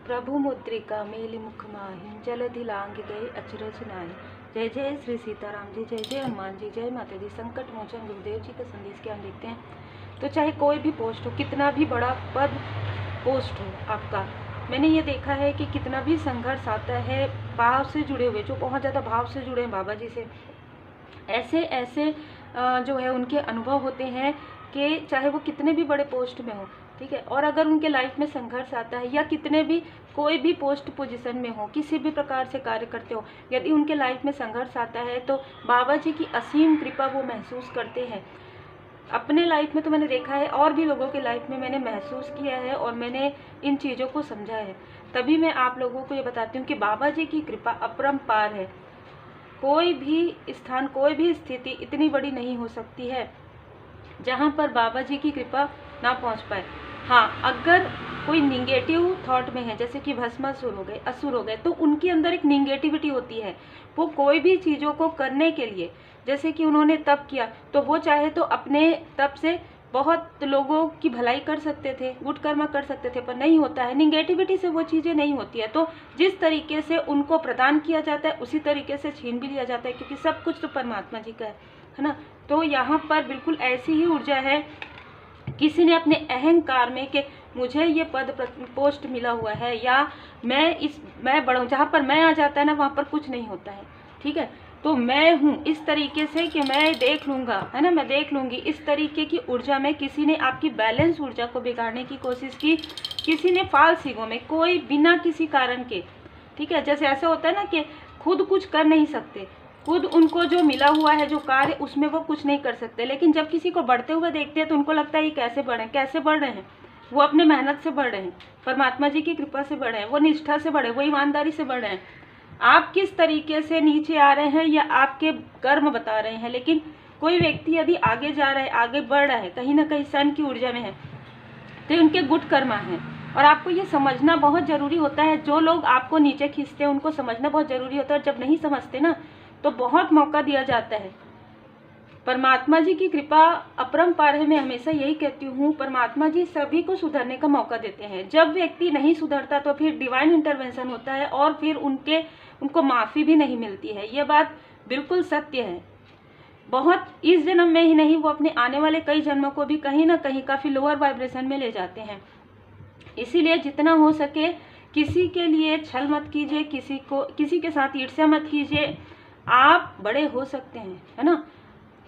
प्रभु मुद्रिका मेली मुख माही जलधि लांग गए अचरज नाई। जय जय श्री सीताराम जी, जय जय हनुमान जी, जय माता दी। संकट मोचन गुरुदेव जी का संदेश क्या हम देखते हैं। तो चाहे कोई भी पोस्ट हो, कितना भी बड़ा पद पोस्ट हो आपका, मैंने ये देखा है कि कितना भी संघर्ष आता है भाव से जुड़े हुए, जो बहुत ज़्यादा भाव से जुड़े हैं बाबा जी से, ऐसे ऐसे जो है उनके अनुभव होते हैं कि चाहे वो कितने भी बड़े पोस्ट में हो, ठीक है, और अगर उनके लाइफ में संघर्ष आता है या कितने भी कोई भी पोस्ट पोजीशन में हो, किसी भी प्रकार से कार्य करते हो, यदि उनके लाइफ में संघर्ष आता है तो बाबा जी की असीम कृपा वो महसूस करते हैं। अपने लाइफ में तो मैंने देखा है और भी लोगों के लाइफ में मैंने महसूस किया है और मैंने इन चीज़ों को समझा है। तभी मैं आप लोगों को ये बताती हूँ कि बाबा जी की कृपा अपरंपार है। कोई भी स्थान, कोई भी स्थिति इतनी बड़ी नहीं हो सकती है जहाँ पर बाबा जी की कृपा ना पहुँच पाए। हाँ, अगर कोई निगेटिव थॉट में है, जैसे कि भस्मासुर हो गए, असुर हो गए, तो उनके अंदर एक निगेटिविटी होती है। वो कोई भी चीज़ों को करने के लिए, जैसे कि उन्होंने तप किया, तो वो चाहे तो अपने तप से बहुत लोगों की भलाई कर सकते थे, गुड कर्म कर सकते थे, पर नहीं होता है। निगेटिविटी से वो चीज़ें नहीं होती है। तो जिस तरीके से उनको प्रदान किया जाता है उसी तरीके से छीन भी लिया जाता है, क्योंकि सब कुछ तो परमात्मा जी का है ना। तो यहाँ पर बिल्कुल ऐसी ही ऊर्जा है। किसी ने अपने अहंकार में कि मुझे ये पद पोस्ट मिला हुआ है या मैं बढ़ूँ, जहाँ पर मैं आ जाता है ना वहाँ पर कुछ नहीं होता है, ठीक है। तो मैं हूँ इस तरीके से कि मैं देख लूँगा, है ना, मैं देख लूँगी, इस तरीके की ऊर्जा में किसी ने आपकी बैलेंस ऊर्जा को बिगाड़ने की कोशिश की। किसी ने फाल्स ईगो में, कोई बिना किसी कारण के, ठीक है, जैसे ऐसा होता है ना कि खुद कुछ कर नहीं सकते, खुद उनको जो मिला हुआ है जो कार्य, उसमें वो कुछ नहीं कर सकते, लेकिन जब किसी को बढ़ते हुए देखते हैं तो उनको लगता है ये कैसे बढ़ रहे हैं। वो अपने मेहनत से बढ़ रहे हैं, परमात्मा जी की कृपा से बढ़ रहे हैं, वो निष्ठा से बढ़े, वो ईमानदारी से बढ़ रहे हैं। आप किस तरीके से नीचे आ रहे हैं या आपके कर्म बता रहे हैं। लेकिन कोई व्यक्ति यदि आगे जा रहा है, आगे बढ़ रहा है, कहीं ना कहीं सन की ऊर्जा में है, तो उनके गुड कर्मा है। और आपको ये समझना बहुत ज़रूरी होता है। जो लोग आपको नीचे खींचते हैं उनको समझना बहुत ज़रूरी होता है, और जब नहीं समझते ना तो बहुत मौका दिया जाता है। परमात्मा जी की कृपा अपरंपार है। मैं हमेशा यही कहती हूँ, परमात्मा जी सभी को सुधरने का मौका देते हैं। जब व्यक्ति नहीं सुधरता तो फिर डिवाइन इंटरवेंशन होता है और फिर उनको माफ़ी भी नहीं मिलती है। ये बात बिल्कुल सत्य है। बहुत इस जन्म में ही नहीं, वो अपने आने वाले कई जन्मों को भी कहीं ना कहीं काफ़ी लोअर वाइब्रेशन में ले जाते हैं। इसीलिए जितना हो सके किसी के लिए छल मत कीजिए, किसी के साथ ईर्ष्या मत कीजिए। आप बड़े हो सकते हैं, है ना,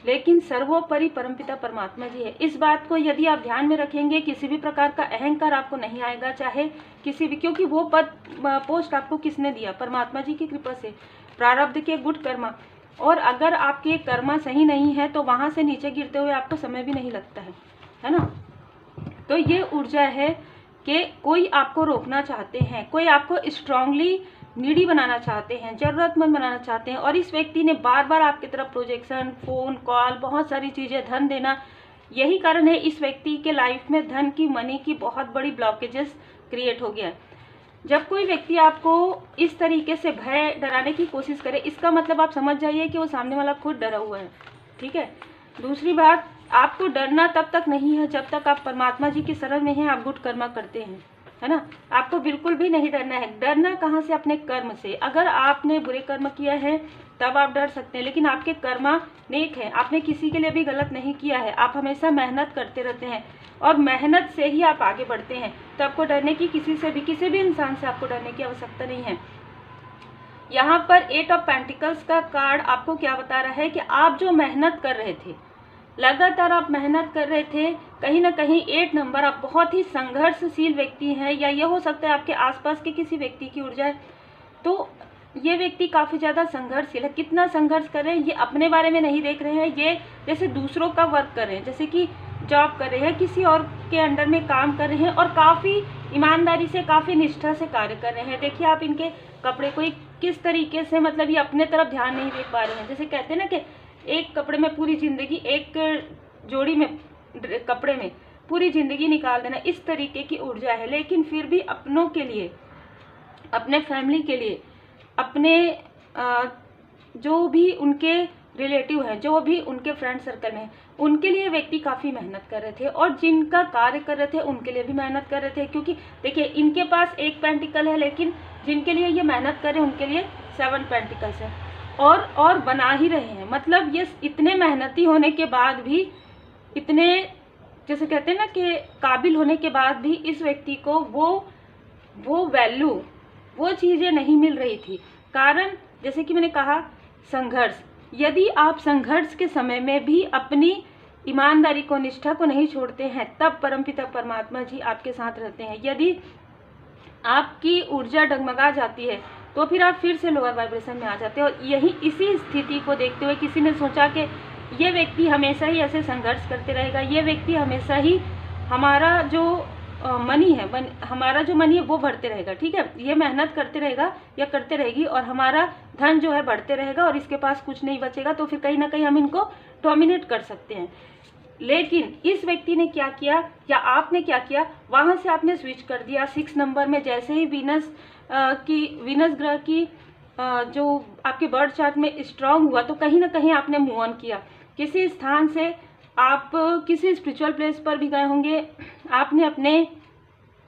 लेकिन सर्वोपरि परमपिता परमात्मा जी है। इस बात को यदि आप ध्यान में रखेंगे, किसी भी प्रकार का अहंकार आपको नहीं आएगा, चाहे किसी भी, क्योंकि वो पोस्ट आपको किसने दिया, परमात्मा जी की कृपा से, प्रारब्ध के गुड कर्मा। और अगर आपके कर्मा सही नहीं है तो वहां से नीचे गिरते हुए आपको समय भी नहीं लगता है ना। तो ये ऊर्जा है कि कोई आपको रोकना चाहते हैं, कोई आपको स्ट्रांगली नीडी बनाना चाहते हैं, जरूरतमंद बनाना चाहते हैं। और इस व्यक्ति ने बार बार आपकी तरफ प्रोजेक्शन, फोन कॉल, बहुत सारी चीज़ें, धन देना, यही कारण है इस व्यक्ति के लाइफ में धन की, मनी की बहुत बड़ी ब्लॉकेजेस क्रिएट हो गया। जब कोई व्यक्ति आपको इस तरीके से भय डराने की कोशिश करे, इसका मतलब आप समझ जाइए कि वो सामने वाला खुद डरा हुआ है, ठीक है। दूसरी बात, आपको डरना तब तक नहीं है जब तक आप परमात्मा जी की शरण में हैं, आप गुड कर्म करते हैं, है ना। आपको बिल्कुल भी नहीं डरना है। डरना कहाँ से? अपने कर्म से। अगर आपने बुरे कर्म किया है तब आप डर सकते हैं, लेकिन आपके कर्मा नेक है, आपने किसी के लिए भी गलत नहीं किया है, आप हमेशा मेहनत करते रहते हैं और मेहनत से ही आप आगे बढ़ते हैं। तो आपको डरने की किसी भी इंसान से आपको डरने की आवश्यकता नहीं है। यहाँ पर 8 ऑफ पेंटिकल्स का कार्ड आपको क्या बता रहा है कि आप जो मेहनत कर रहे थे, लगातार आप मेहनत कर रहे थे, कहीं ना कहीं 8 नंबर, आप बहुत ही संघर्षशील व्यक्ति हैं, या ये हो सकता है आपके आसपास के किसी व्यक्ति की ऊर्जा है। तो ये व्यक्ति काफ़ी ज़्यादा संघर्षशील है। कितना संघर्ष कर रहे हैं, ये अपने बारे में नहीं देख रहे हैं, ये जैसे दूसरों का वर्क कर रहे हैं, जैसे कि जॉब कर रहे हैं, किसी और के अंडर में काम कर रहे हैं और काफ़ी ईमानदारी से, काफ़ी निष्ठा से कार्य कर रहे हैं। देखिए आप इनके कपड़े को किस तरीके से, मतलब ये अपने तरफ ध्यान नहीं दे पा रहे हैं। जैसे कहते हैं ना कि एक कपड़े में पूरी ज़िंदगी, एक जोड़ी में कपड़े में पूरी ज़िंदगी निकाल देना, इस तरीके की ऊर्जा है। लेकिन फिर भी अपनों के लिए, अपने फैमिली के लिए, अपने जो भी उनके रिलेटिव हैं, जो भी उनके फ्रेंड सर्कल में हैं, उनके लिए व्यक्ति काफ़ी मेहनत कर रहे थे, और जिनका कार्य कर रहे थे उनके लिए भी मेहनत कर रहे थे। क्योंकि देखिए इनके पास 1 पेंटिकल है, लेकिन जिनके लिए ये मेहनत कर रहे हैं उनके लिए 7 पेंटिकल्स है, और बना ही रहे हैं। मतलब ये इतने मेहनती होने के बाद भी, इतने जैसे कहते हैं ना कि काबिल होने के बाद भी इस व्यक्ति को वो वैल्यू, वो चीज़ें नहीं मिल रही थी। कारण जैसे कि मैंने कहा, संघर्ष। यदि आप संघर्ष के समय में भी अपनी ईमानदारी को, निष्ठा को नहीं छोड़ते हैं, तब परमपिता परमात्मा जी आपके साथ रहते हैं। यदि आपकी ऊर्जा डगमगा जाती है तो फिर आप फिर से लोअर वाइब्रेशन में आ जाते हैं। और यही इसी स्थिति को देखते हुए किसी ने सोचा कि ये व्यक्ति हमेशा ही ऐसे संघर्ष करते रहेगा, ये व्यक्ति हमेशा ही हमारा जो मनी है, हमारा जो मनी है वो बढ़ते रहेगा, ठीक है, ये मेहनत करते रहेगा या करते रहेगी, और हमारा धन जो है बढ़ते रहेगा, और इसके पास कुछ नहीं बचेगा, तो फिर कहीं ना कहीं हम इनको डोमिनेट कर सकते हैं। लेकिन इस व्यक्ति ने क्या किया, या आपने क्या किया, वहां से आपने स्विच कर दिया 6 नंबर में। जैसे ही वीनस ग्रह की जो आपके बर्थ चार्ट में स्ट्रांग हुआ, तो कहीं ना कहीं आपने मूव ऑन किया। किसी स्थान से आप किसी स्पिरिचुअल प्लेस पर भी गए होंगे, आपने अपने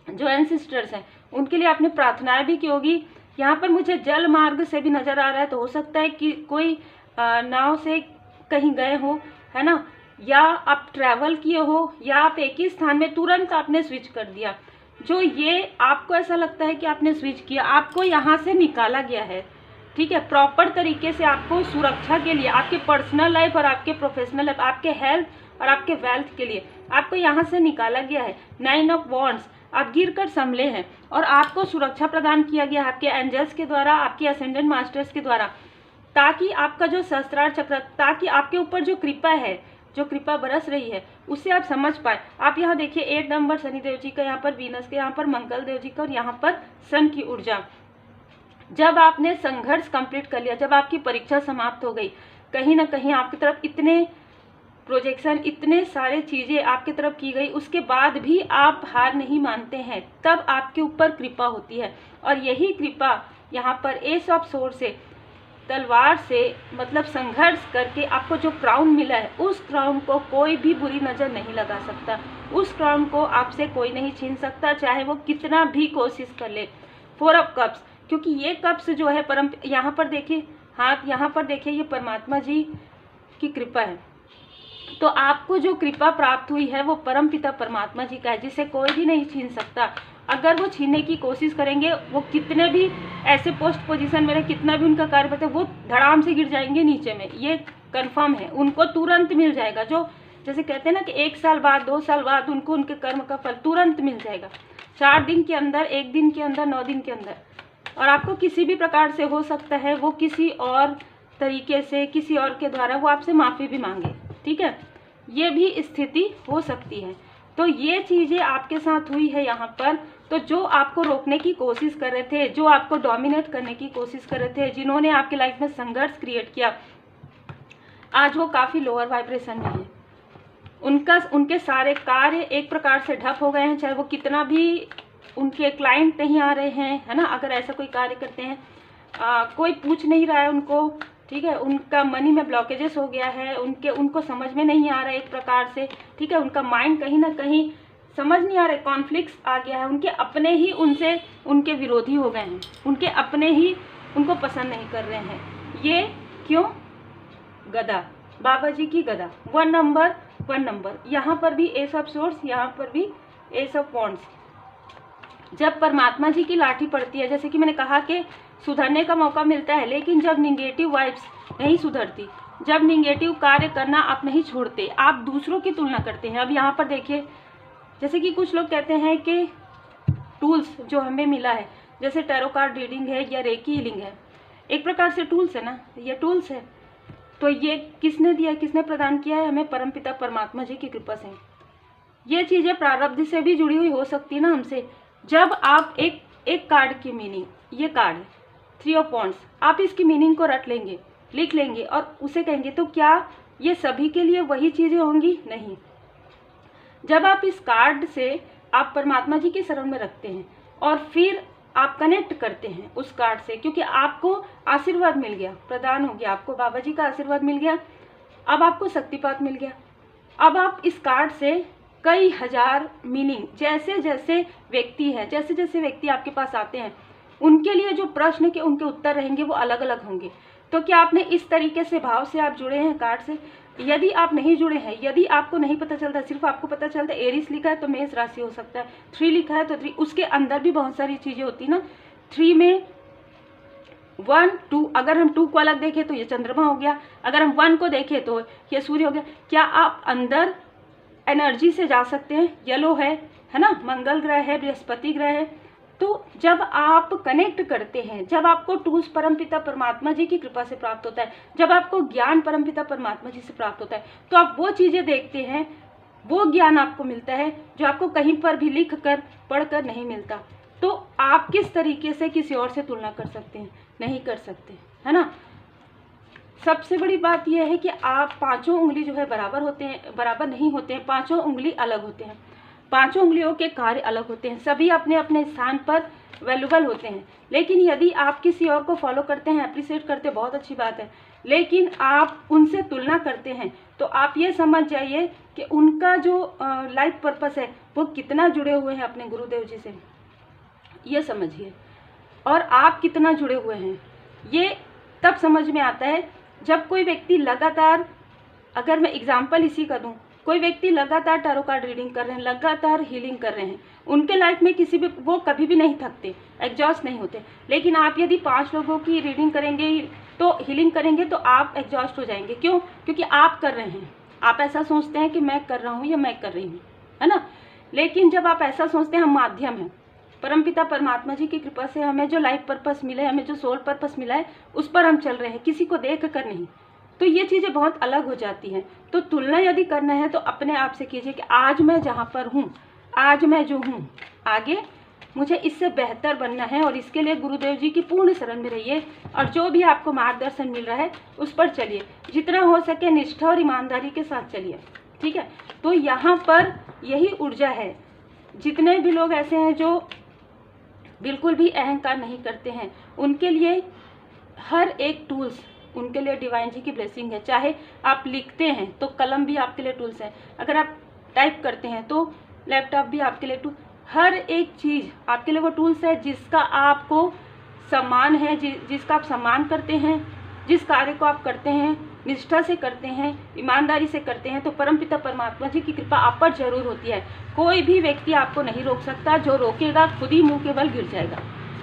जो एंसेस्टर्स हैं उनके लिए आपने प्रार्थनाएं भी की होगी। यहाँ पर मुझे जल मार्ग से भी नज़र आ रहा है, तो हो सकता है कि कोई नाव से कहीं गए हो, है ना, या आप ट्रैवल किए हो, या आप एक ही स्थान में तुरंत आपने स्विच कर दिया। जो ये आपको ऐसा लगता है कि आपने स्विच किया, आपको यहाँ से निकाला गया है, ठीक है, प्रॉपर तरीके से आपको सुरक्षा के लिए, आपके पर्सनल लाइफ और आपके प्रोफेशनल लाइफ, आपके हेल्थ और आपके वेल्थ के लिए आपको यहाँ से निकाला गया है। 9 ऑफ वॉन्ड्स, आप गिर कर संभले हैं, और आपको सुरक्षा प्रदान किया गया है आपके एंजल्स के द्वारा, आपके असेंडेंट मास्टर्स के द्वारा, ताकि आपका जो सहस्त्रार चक्र, ताकि आपके ऊपर जो कृपा है, जो कृपा बरस रही है, उससे आप समझ पाए। आप यहाँ देखिए 8 नंबर शनिदेव जी का, यहाँ पर वीनस के, यहाँ पर मंगल देव जी का, और यहाँ पर सन की ऊर्जा। जब आपने संघर्ष कंप्लीट कर लिया, जब आपकी परीक्षा समाप्त हो गई, कहीं ना कहीं आपकी तरफ इतने प्रोजेक्शन, इतने सारे चीज़ें आपकी तरफ की गई, उसके बाद भी आप हार नहीं मानते हैं, तब आपके ऊपर कृपा होती है। और यही कृपा यहाँ पर एस ऑफ सोर्ड से, तलवार से, मतलब संघर्ष करके आपको जो क्राउन मिला है, उस क्राउन को कोई भी बुरी नज़र नहीं लगा सकता, उस क्राउन को आपसे कोई नहीं छीन सकता, चाहे वो कितना भी कोशिश कर ले। 4 ऑफ कप्स, क्योंकि ये कप्स जो है परम, यहाँ पर देखिए हाथ, यहाँ पर देखिए, ये परमात्मा जी की कृपा है। तो आपको जो कृपा प्राप्त हुई है वो परम पिता परमात्मा जी का है, जिसे कोई भी नहीं छीन सकता। अगर वो छीनने की कोशिश करेंगे, वो कितने भी ऐसे पोस्ट पोजीशन में रहे, कितना भी उनका कार्य बताए, वो धड़ाम से गिर जाएंगे नीचे में, ये कंफर्म है। उनको तुरंत मिल जाएगा, जो जैसे कहते हैं ना कि 1 साल बाद, 2 साल बाद उनको उनके कर्म का फल तुरंत मिल जाएगा, 4 दिन के अंदर, 1 दिन के अंदर, 9 दिन के अंदर। और आपको किसी भी प्रकार से हो सकता है वो किसी और तरीके से, किसी और के द्वारा वो आपसे माफ़ी भी मांगे, ठीक है, ये भी स्थिति हो सकती है। तो ये चीज़ें आपके साथ हुई है यहाँ पर। तो जो आपको रोकने की कोशिश कर रहे थे, जो आपको डोमिनेट करने की कोशिश कर रहे थे, जिन्होंने आपकी लाइफ में संघर्ष क्रिएट किया, आज वो काफ़ी लोअर वाइब्रेशन में है। उनके सारे कार्य एक प्रकार से ठप हो गए हैं, चाहे वो कितना भी उनके क्लाइंट नहीं आ रहे हैं, है ना, अगर ऐसा कोई कार्य करते हैं, कोई पूछ नहीं रहा है उनको, ठीक है, उनका मनी में ब्लॉकेजेस हो गया है, उनको समझ में नहीं आ रहा है एक प्रकार से, ठीक है, उनका माइंड कहीं ना कहीं समझ नहीं आ रहा है, कॉन्फ्लिक्ट्स आ गया है, उनके अपने ही उनसे उनके विरोधी हो गए हैं, उनके अपने ही उनको पसंद नहीं कर रहे हैं। ये क्यों? गदा, बाबा जी की गदा, 1 नंबर, यहाँ पर भी एस ऑफ सोर्स, यहाँ पर भी एस ऑफ वॉन्ड्स। जब परमात्मा जी की लाठी पड़ती है, जैसे कि मैंने कहा कि सुधरने का मौका मिलता है, लेकिन जब निगेटिव वाइब्स नहीं सुधरती, जब निगेटिव कार्य करना आप नहीं छोड़ते, आप दूसरों की तुलना करते हैं। अब यहाँ पर देखिए, जैसे कि कुछ लोग कहते हैं कि टूल्स जो हमें मिला है, जैसे टैरो कार्ड रीडिंग है या रेकी हीलिंग है, एक प्रकार से टूल्स है ना, ये टूल्स है। तो ये किसने दिया, किसने प्रदान किया है? हमें परमपिता परमात्मा जी की कृपा से। ये चीज़ें प्रारब्ध से भी जुड़ी हुई हो सकती है ना हमसे। जब आप एक कार्ड की मीनिंग, ये कार्ड 3 ऑफ वॉन्ड्स, आप इसकी मीनिंग को रट लेंगे, लिख लेंगे और उसे कहेंगे, तो क्या ये सभी के लिए वही चीज़ें होंगी? नहीं। जब आप इस कार्ड से आप परमात्मा जी की शरण में रखते हैं और फिर आप कनेक्ट करते हैं उस कार्ड से, क्योंकि आपको आशीर्वाद मिल गया, प्रदान हो गया, आपको बाबा जी का आशीर्वाद मिल गया, अब आपको शक्तिपात मिल गया। अब आप इस कार्ड से कई हजार मीनिंग, जैसे जैसे व्यक्ति है, जैसे जैसे व्यक्ति आपके पास आते हैं, उनके लिए जो प्रश्न के उनके उत्तर रहेंगे वो अलग अलग होंगे। तो क्या आपने इस तरीके से भाव से आप जुड़े हैं कार्ड से? यदि आप नहीं जुड़े हैं, यदि आपको नहीं पता चलता, सिर्फ आपको पता चलता है एरीज लिखा है तो मेष राशि हो सकता है, 3 लिखा है तो 3, उसके अंदर भी बहुत सारी चीजें होती ना। 3 में 1, 2, अगर हम 2 को अलग देखें तो ये चंद्रमा हो गया, अगर हम 1 को देखें तो ये सूर्य हो गया। क्या आप अंदर एनर्जी से जा सकते हैं? येलो है ना, मंगल ग्रह है, बृहस्पति ग्रह है। तो जब आप कनेक्ट करते हैं, जब आपको टूल्स परमपिता परमात्मा जी की कृपा से प्राप्त होता है, जब आपको ज्ञान परमपिता परमात्मा जी से प्राप्त होता है, तो आप वो चीजें देखते हैं, वो ज्ञान आपको मिलता है जो आपको कहीं पर भी लिख कर पढ़ कर नहीं मिलता। तो आप किस तरीके से किसी और से तुलना कर सकते हैं? नहीं कर सकते, है ना। सबसे बड़ी बात यह है कि आप पांचों उंगली जो है बराबर होते हैं, बराबर नहीं होते हैं, पांचों उंगली अलग होते हैं, पांचों उंगलियों के कार्य अलग होते हैं, सभी अपने अपने स्थान पर वैल्यूबल होते हैं। लेकिन यदि आप किसी और को फॉलो करते हैं, अप्रिशिएट करते हैं, बहुत अच्छी बात है, लेकिन आप उनसे तुलना करते हैं तो आप ये समझ जाइए कि उनका जो लाइफ पर्पस है वो कितना जुड़े हुए हैं अपने गुरुदेव जी से, ये समझिए। और आप कितना जुड़े हुए हैं ये तब समझ में आता है जब कोई व्यक्ति लगातार, अगर मैं एग्जाम्पल इसी का दूं, कोई व्यक्ति लगातार टैरो कार्ड रीडिंग कर रहे हैं, लगातार हीलिंग कर रहे हैं, उनके लाइफ में किसी भी, वो कभी भी नहीं थकते, एग्जॉस्ट नहीं होते। लेकिन आप यदि 5 लोगों की रीडिंग करेंगे तो हीलिंग करेंगे तो आप एग्जॉस्ट हो जाएंगे। क्यों? क्योंकि आप कर रहे हैं, आप ऐसा सोचते हैं कि मैं कर रहा हूँ या मैं कर रही हूँ, है ना। लेकिन जब आप ऐसा सोचते हैं हम माध्यम हैं, परमपिता परमात्मा जी की कृपा से हमें जो लाइफ पर्पस मिला है, हमें जो सोल पर्पस मिला है, उस पर हम चल रहे हैं, किसी को देख कर नहीं, तो ये चीज़ें बहुत अलग हो जाती हैं। तो तुलना यदि करना है तो अपने आप से कीजिए कि आज मैं जहाँ पर हूँ, आज मैं जो हूँ, आगे मुझे इससे बेहतर बनना है, और इसके लिए गुरुदेव जी की पूर्ण शरण में रहिए, और जो भी आपको मार्गदर्शन मिल रहा है उस पर चलिए, जितना हो सके निष्ठा और ईमानदारी के साथ चलिए, ठीक है। तो यहाँ पर यही ऊर्जा है। जितने भी लोग ऐसे हैं जो बिल्कुल भी अहंकार नहीं करते हैं, उनके लिए हर एक टूल्स, उनके लिए डिवाइन जी की ब्लेसिंग है। चाहे आप लिखते हैं तो कलम भी आपके लिए टूल्स है, अगर आप टाइप करते हैं तो लैपटॉप भी आपके लिए हर एक चीज़ आपके लिए वो टूल्स है जिसका आपको सम्मान है, जिसका आप सम्मान करते हैं, जिस कार्य को आप करते हैं, निष्ठा से करते हैं, ईमानदारी से करते हैं, तो परमपिता परमात्मा जी की कृपा आप पर जरूर होती है। कोई भी व्यक्ति आपको नहीं रोक सकता, जो रोकेगा खुद ही मुंह के बल गिर जाएगा,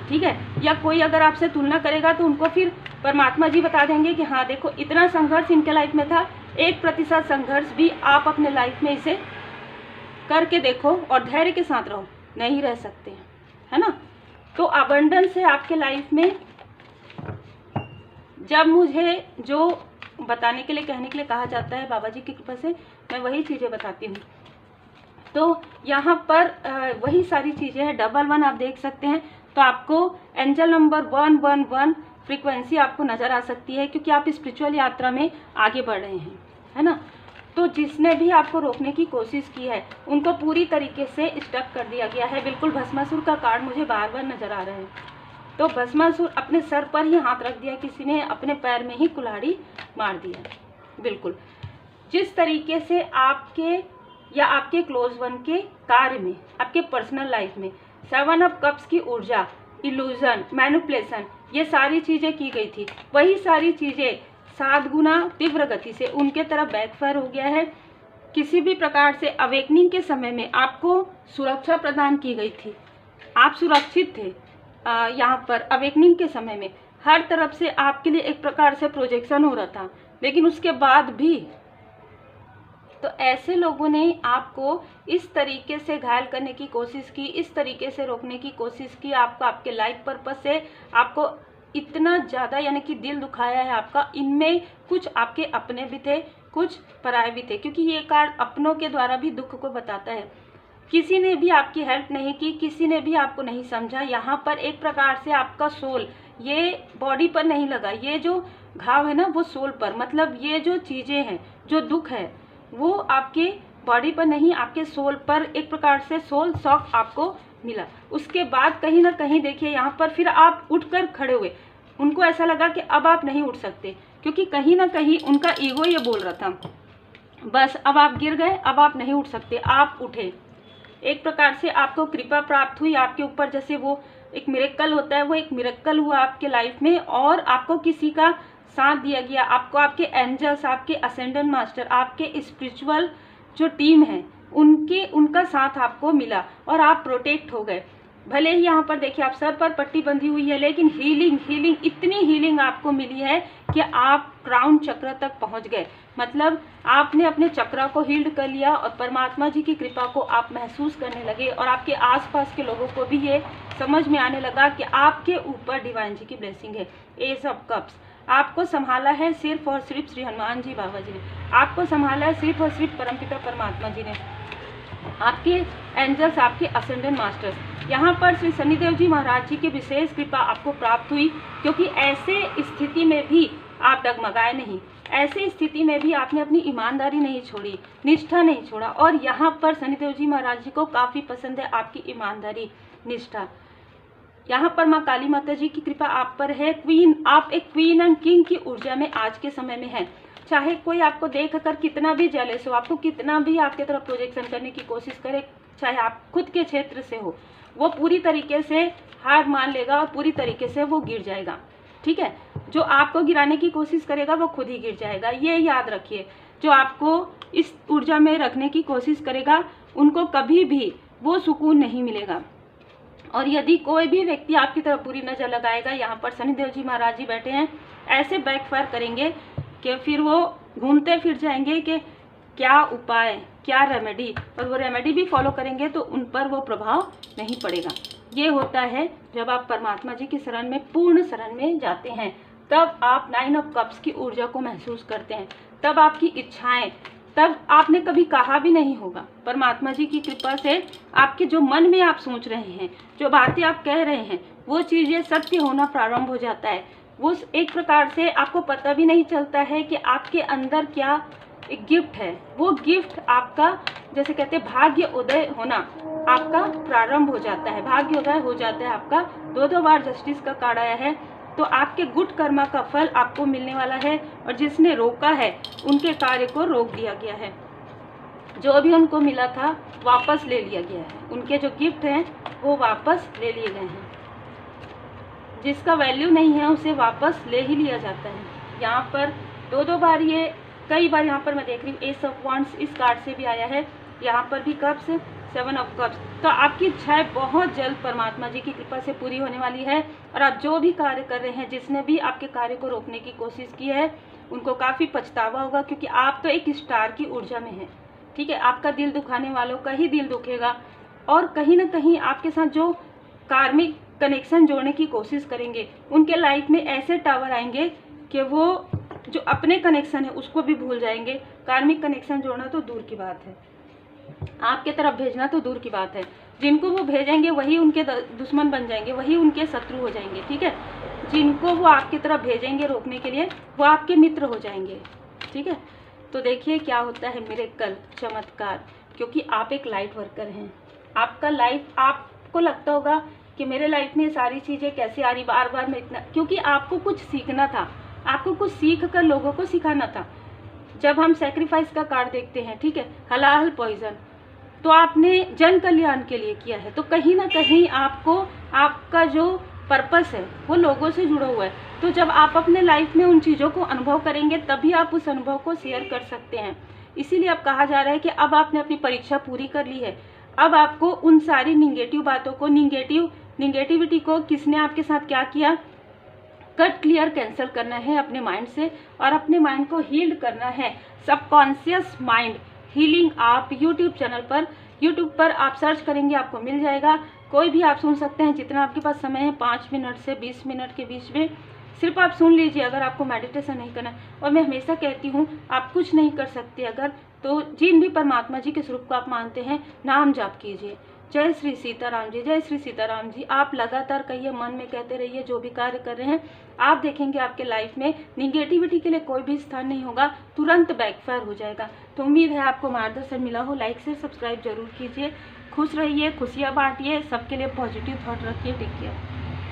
ठीक है। या कोई अगर आपसे तुलना करेगा तो उनको फिर परमात्मा जी बता देंगे कि हाँ देखो इतना संघर्ष इनके लाइफ में था, 1% संघर्ष भी आप अपने लाइफ में इसे करके देखो और धैर्य के साथ रहो, नहीं रह सकते, है ना। तो अबंडेंस है आपके लाइफ में। जब मुझे जो बताने के लिए, कहने के लिए कहा जाता है बाबा जी की कृपा से, मैं वही चीज़ें बताती हूँ। तो यहाँ पर वही सारी चीज़ें हैं। 11 आप देख सकते हैं तो आपको एंजल नंबर 111 फ्रीक्वेंसी आपको नज़र आ सकती है, क्योंकि आप स्पिरिचुअल यात्रा में आगे बढ़ रहे हैं, है ना। तो जिसने भी आपको रोकने की कोशिश की है उनको पूरी तरीके से स्टक कर दिया गया है। बिल्कुल भस्मासुर का कार्ड मुझे बार बार नज़र आ रहा है। तो भस्मासुर अपने सर पर ही हाथ रख दिया, किसी ने अपने पैर में ही कुल्हाड़ी मार दिया। बिल्कुल जिस तरीके से आपके या आपके क्लोज वन के कार्य में, आपके पर्सनल लाइफ में 7 ऑफ कप्स की ऊर्जा, इल्यूजन, मैनिपुलेशन, ये सारी चीज़ें की गई थी, वही सारी चीज़ें 7 गुना तीव्र गति से उनके तरफ बैकफायर हो गया है। किसी भी प्रकार से अवेकनिंग के समय में आपको सुरक्षा प्रदान की गई थी, आप सुरक्षित थे। यहाँ पर अवेकनिंग के समय में हर तरफ से आपके लिए एक प्रकार से प्रोजेक्शन हो रहा था, लेकिन उसके बाद भी तो ऐसे लोगों ने आपको इस तरीके से घायल करने की कोशिश की, इस तरीके से रोकने की कोशिश की, आपको आपके लाइफ पर्पस से आपको इतना ज़्यादा यानी कि दिल दुखाया है आपका। इनमें कुछ आपके अपने भी थे, कुछ पराये भी थे, क्योंकि ये कार्ड अपनों के द्वारा भी दुख को बताता है। किसी ने भी आपकी हेल्प नहीं की, किसी ने भी आपको नहीं समझा। यहाँ पर एक प्रकार से आपका सोल ये बॉडी पर नहीं लगा, ये जो घाव है ना वो सोल पर, मतलब ये जो चीज़ें हैं, जो दुख है वो आपके बॉडी पर नहीं, आपके सोल पर एक प्रकार से सोल शॉक आपको मिला। उसके बाद कहीं ना कहीं देखिए यहाँ पर फिर आप उठकर खड़े हुए, उनको ऐसा लगा कि अब आप नहीं उठ सकते, क्योंकि कहीं ना कहीं उनका ईगो ये बोल रहा था बस अब आप गिर गए, अब आप नहीं उठ सकते। आप उठे, एक प्रकार से आपको कृपा प्राप्त हुई आपके ऊपर, जैसे वो एक मिरेकल होता है, वो एक मिरेकल हुआ आपके लाइफ में, और आपको किसी का साथ दिया गया, आपको आपके एंजल्स, आपके असेंडेंट मास्टर, आपके स्पिरिचुअल जो टीम है उनका साथ आपको मिला और आप प्रोटेक्ट हो गए। भले ही यहाँ पर देखिए आप सर पर पट्टी बंधी हुई है, लेकिन हीलिंग इतनी हीलिंग आपको मिली है कि आप क्राउन चक्र तक पहुँच गए। मतलब आपने अपने चक्र को हील्ड कर लिया और परमात्मा जी की कृपा को आप महसूस करने लगे, और आपके आसपास के लोगों को भी ये समझ में आने लगा कि आपके ऊपर डिवाइन जी की ब्लेसिंग है। एस ऑफ कप्स आपको संभाला है सिर्फ और सिर्फ श्री हनुमान जी बाबा जी ने, आपको संभाला है सिर्फ और सिर्फ परमपिता परमात्मा जी ने, आपके एंजल्स, आपके असेंडेंट मास्टर्स। यहाँ पर श्री शनिदेव जी महाराज जी की विशेष कृपा आपको प्राप्त हुई, क्योंकि ऐसे स्थिति में भी आप डगमगाए नहीं, ऐसे स्थिति में भी आपने अपनी ईमानदारी नहीं छोड़ी, निष्ठा नहीं छोड़ा। और यहाँ पर शनिदेव जी महाराज जी को काफ़ी पसंद है आपकी ईमानदारी, निष्ठा। यहाँ पर माँ काली माता जी की कृपा आप पर है। क्वीन, आप एक क्वीन एंड किंग की ऊर्जा में आज के समय में है। चाहे कोई आपको देखकर कितना भी जेलस हो, आपको कितना भी आपके तरफ प्रोजेक्शन करने की कोशिश करे, चाहे आप खुद के क्षेत्र से हो, वो पूरी तरीके से हार मान लेगा और पूरी तरीके से वो गिर जाएगा। ठीक है, जो आपको गिराने की कोशिश करेगा वो खुद ही गिर जाएगा, ये याद रखिए। जो आपको इस ऊर्जा में रखने की कोशिश करेगा उनको कभी भी वो सुकून नहीं मिलेगा। और यदि कोई भी व्यक्ति आपकी तरफ बुरी नजर लगाएगा, यहाँ पर शनिदेव जी महाराज जी बैठे हैं, ऐसे बैकफायर करेंगे कि फिर वो घूमते फिर जाएंगे कि क्या उपाय, क्या रेमेडी, और वो रेमेडी भी फॉलो करेंगे तो उन पर वो प्रभाव नहीं पड़ेगा। ये होता है जब आप परमात्मा जी की शरण में, पूर्ण शरण में जाते हैं, तब आप 9 ऑफ कप्स की ऊर्जा को महसूस करते हैं, तब आपकी इच्छाएं, तब आपने कभी कहा भी नहीं होगा, परमात्मा जी की कृपा से आपके जो मन में आप सोच रहे हैं, जो बातें आप कह रहे हैं, वो चीज़ें सत्य होना प्रारंभ हो जाता है। वो एक प्रकार से आपको पता भी नहीं चलता है कि आपके अंदर क्या एक गिफ्ट है। वो गिफ्ट आपका, जैसे कहते हैं भाग्य उदय होना, आपका प्रारंभ हो जाता है, भाग्य उदय हो जाता है आपका। 2 बार जस्टिस का कार्ड आया है, तो आपके गुड कर्मा का फल आपको मिलने वाला है, और जिसने रोका है उनके कार्य को रोक दिया गया है। जो भी उनको मिला था वापस ले लिया गया है, उनके जो गिफ्ट हैं वो वापस ले लिए गए हैं। जिसका वैल्यू नहीं है उसे वापस ले ही लिया जाता है। यहाँ पर 2 बार, ये कई बार यहाँ पर मैं देख रही हूँ एस ऑफ वांड्स इस कार्ड से भी आया है, यहाँ पर भी कप्स, 7 ऑफ कप्स। तो आपकी इच्छाएं बहुत जल्द परमात्मा जी की कृपा से पूरी होने वाली है, और आप जो भी कार्य कर रहे हैं, जिसने भी आपके कार्य को रोकने की कोशिश की है, उनको काफ़ी पछतावा होगा, क्योंकि आप तो एक स्टार की ऊर्जा में हैं। ठीक है, आपका दिल दुखाने वालों का ही दिल दुखेगा, और कहीं ना कहीं आपके साथ जो कार्मिक कनेक्शन जोड़ने की कोशिश करेंगे, उनके लाइफ में ऐसे टावर आएंगे कि वो जो अपने कनेक्शन है उसको भी भूल जाएंगे। कार्मिक कनेक्शन जोड़ना तो दूर की बात है, आपके तरफ भेजना तो दूर की बात है, जिनको वो भेजेंगे वही उनके दुश्मन बन जाएंगे, वही उनके शत्रु हो जाएंगे। ठीक है, जिनको वो आपकी तरफ भेजेंगे रोकने के लिए, वो आपके मित्र हो जाएंगे। ठीक है, तो देखिए क्या होता है, मिरेकल, चमत्कार, क्योंकि आप एक लाइट वर्कर हैं। आपका लाइफ, आपको लगता होगा कि मेरे लाइफ में सारी चीज़ें कैसे आ रही, बार बार मैं इतना, क्योंकि आपको कुछ सीखना था, आपको कुछ सीख कर लोगों को सिखाना था। जब हम सेक्रीफाइस का कार्ड देखते हैं, ठीक है, हलाल पॉइजन, तो आपने जन कल्याण के लिए किया है, तो कहीं ना कहीं आपको, आपका जो पर्पस है वो लोगों से जुड़ा हुआ है। तो जब आप अपने लाइफ में उन चीज़ों को अनुभव करेंगे, तभी आप उस अनुभव को शेयर कर सकते हैं। इसीलिए अब कहा जा रहा है कि अब आपने अपनी परीक्षा पूरी कर ली है, अब आपको उन सारी निगेटिव बातों को, निगेटिविटी को, किसने आपके साथ क्या किया, कट क्लियर कैंसिल करना है अपने माइंड से, और अपने माइंड को हील्ड करना है। सबकॉन्शियस माइंड हीलिंग आप यूट्यूब चैनल पर, यूट्यूब पर आप सर्च करेंगे आपको मिल जाएगा, कोई भी आप सुन सकते हैं, जितना आपके पास समय है, 5 मिनट से 20 मिनट के बीच में सिर्फ आप सुन लीजिए, अगर आपको मेडिटेशन नहीं करना। और मैं हमेशा कहती हूँ, आप कुछ नहीं कर सकते अगर, तो जिन भी परमात्मा जी के स्वरूप को आप मानते हैं, नाम जाप कीजिए, जय श्री सीताराम जी, जय श्री सीताराम जी। आप लगातार कहिए, मन में कहते रहिए, जो भी कार्य कर रहे हैं आप देखेंगे आपके लाइफ में निगेटिविटी के लिए कोई भी स्थान नहीं होगा, तुरंत बैकफायर हो जाएगा। तो उम्मीद है आपको मार्गदर्शन मिला हो। लाइक से सब्सक्राइब जरूर कीजिए। खुश रहिए, खुशियाँ बांटिए, सबके लिए पॉजिटिव थॉट रखिए। Take care.